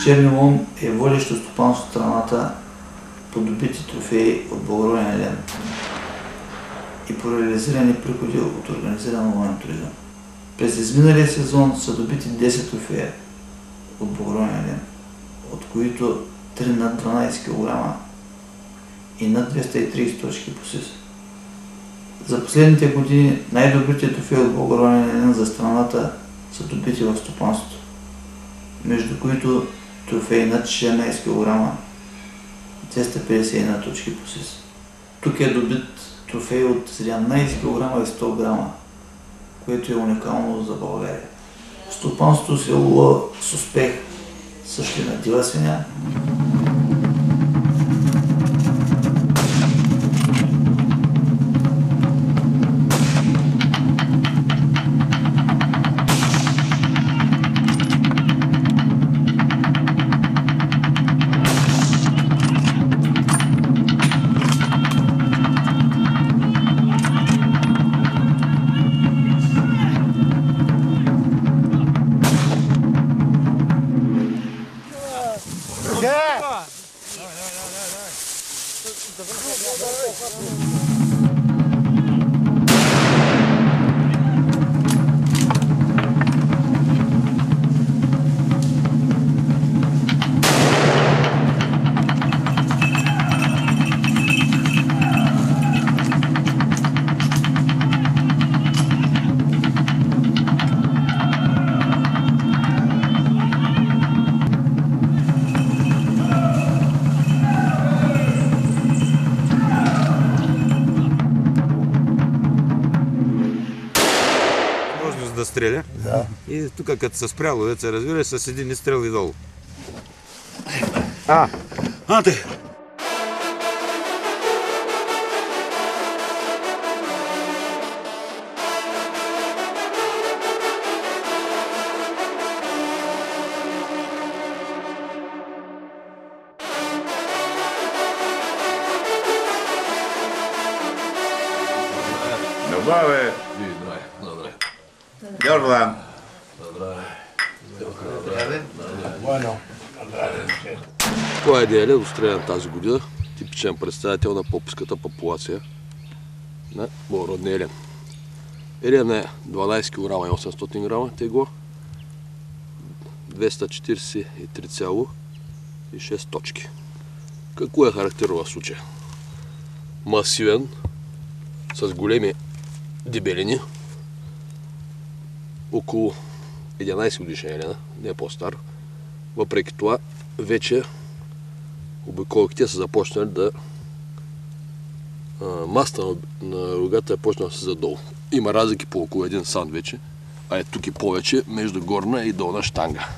Черни лом е водещо стопанство в страната по добити трофеи от благороден елен и по реализирани приходи от организиран ловен туризъм. През изминалия сезон са добити 10 трофея от благороден елен, от които 3 над 12 кг и над 230 точки по СИС. За последните години най-добрите трофеи от благороден елен за страната са добити в стопанството, между които трофеи над 16 кг, 251 точки по СИС. Тук е добит трофей от 17 кг и 100 г, което е уникално за България. Стопанството се лова с успех също и на дива свиня. Да стреля. Да. И тук като се спряло, деца разбира, с един изстрел и долу. Анте! Добаве! Йордан! Това е Елен, отстрелян тази година, типичен представител на попската популация на благородния елен. Елен е 12 кг и 800 г тегло, 243,6 точки. Какво е характерно в случая? Масивен, с големи дебелини, около 11 годишен елена, не е по-стар. Въпреки това, вече обиколките са започнали да... Маста на рогата е почнала да се задолу. Има разлики по около 1 сант вече, а е тук и повече между горна и долна щанга.